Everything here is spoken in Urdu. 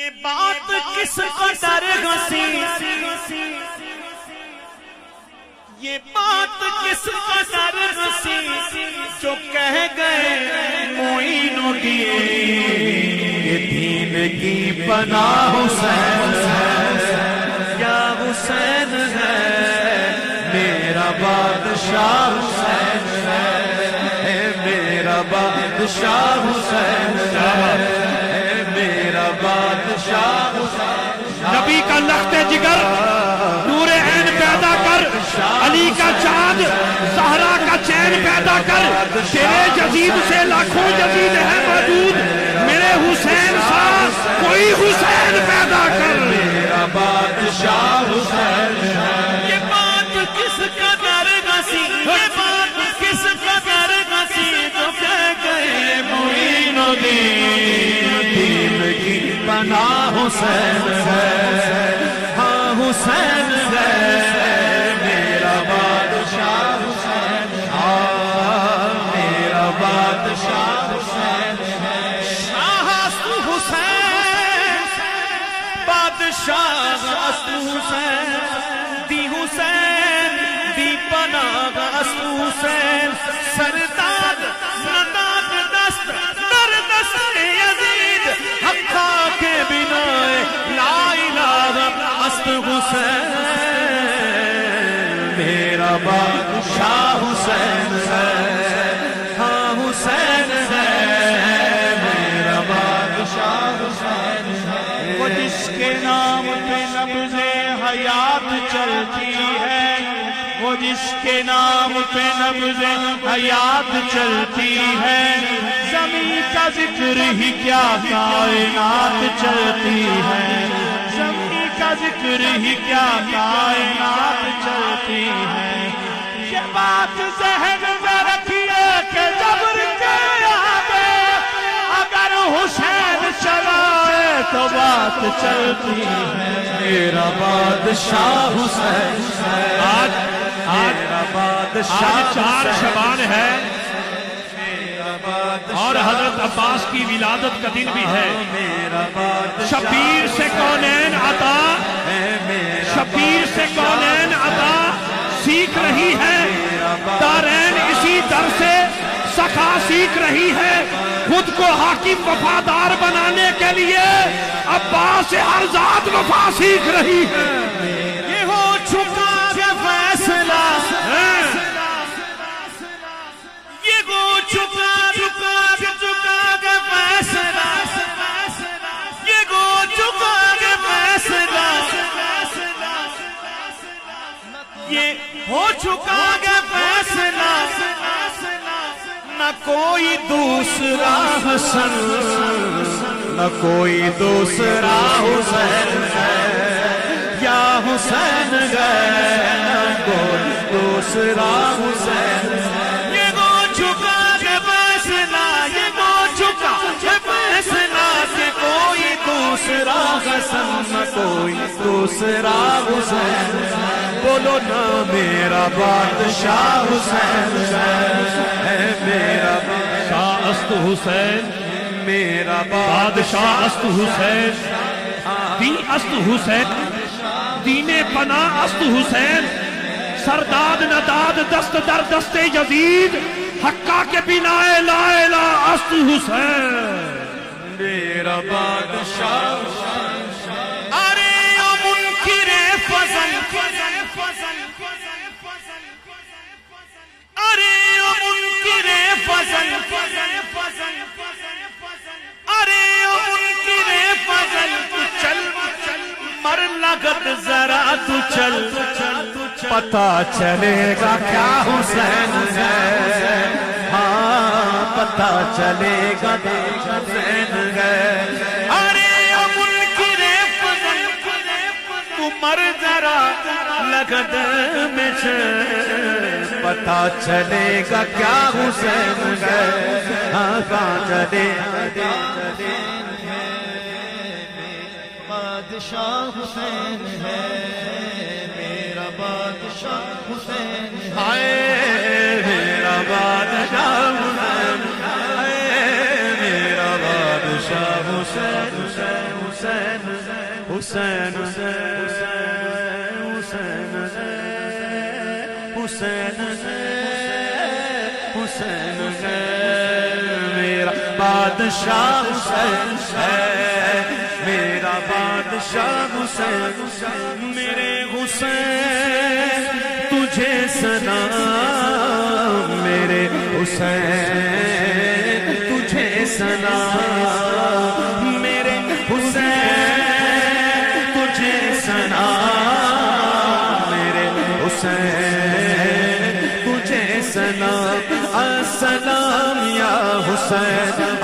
یہ بات کس قدر ہنسی، یہ بات کس قدر ہنسی جو کہہ گئے معین الدین، یہ دین کی پناہ حسین ہے، یا حسین ہے میرا بادشاہ، حسین ہے میرا بادشاہ، حسین ہے میرا بادشاہ، نبی کا لخت جگر نور عین پیدا کر، علی کا چاند زہرا کا چین پیدا کر، تیرے جدید سے لاکھوں جدید ہے موجود، میرے حسین سا کوئی حسین پیدا کر، میرا بادشاہ حسین ہے۔ یہ بات کس قدر گسی، یہ بات کس قدر گسی جو کہہ گئے معین الدین، دین کی پناہ حسین ہے، ہاں حسین ہے میرا بادشاہ، حسین ہاں میرا بادشاہ، حسین ہے شاہ است حسین، بادشاہ است حسین، دی حسین دی پناہ است حسین، سرداد نداد دست در دست یزید، حقا کے بنا لا الہ است حسین، میرا بادشاہ حسین ہے، ہاں حسین ہے میرا بادشاہ، حسین ہے وہ جس کے نام پہ نبض حیات چلتی ہے، وہ جس کے نام پہ نبض حیات چلتی ہے، زمین کا ذکر ہی کیا کائنات چلتی ہے، زمین کا ذکر ہی کیا کائنات چلتی ہے، یہ بات ذہن میں رکھیے کہ جبر کے آگے اگر حسین چلائے تو بات چلتی ہے، میرا بادشاہ حسین ہے، آج چار شبان ہے اور حضرت عباس کی ولادت کا دن بھی ہے، شبیر سے کونین عطا، شبیر سے کونین عطا سیکھ رہی ہے، دارین اسی در سے سخا سیکھ رہی ہے، خود کو حاکم وفادار بنانے کے لیے عباس سے ہر ذات وفا سیکھ رہی ہے، یہ ہو چکا ہے فیصلہ، یہ ہو چکا ہے فیصلہ، یہ ہو چکا ہے فیصلہ، یہ ہو چکا ہے فیصلہ، نہ کوئی دوسرا حسن، نہ کوئی دوسرا حسین ہے، یا حسین ہے نہ کوئی دوسرا حسین ہے، یہ ہو چکا ہے فیصلہ، یہ ہو چکا ہے فیصلہ کہ کوئی دوسرا حسن، نہ کوئی دوسرا حسین ہے، بولو نا میرا بادشاہ حسین ہے میرا شاہ است حسین، میرا بادشاہ است حسین، دین است حسین، دین پناہ است حسین، سرداد نداد دست در دست یزید، حقا کے بنا لا الہ است حسین، میرا بادشاہ ارے او منکر فضل، ارے او منکر فضل، ارے او منکر فضل، تو چل مر لگت ذرا تو چل، پتا چلے گا کیا حسین ہے، ہاں پتا چلے گا حسین ہے، ارے او منکر فضل، تو مر ذرا لگت میں چل، پتا چلے گا کیا حسین ہے، ہاں کہاں چلے بادشاہ حسین ہے، میرا بادشاہ حسین ہے، ہائے میرا بادشاہ حسین ہے، میرا بادشاہ حسین، حسین حسین حسین حسین حسین میرا بادشاہ حسین ہے، میرا بادشاہ حسین، میرے حسین تجھے سلام، میرے حسین تجھے سلام، میرے حسین تجھے سلام، میرے حسین تجھے سلام، السلام یا حسین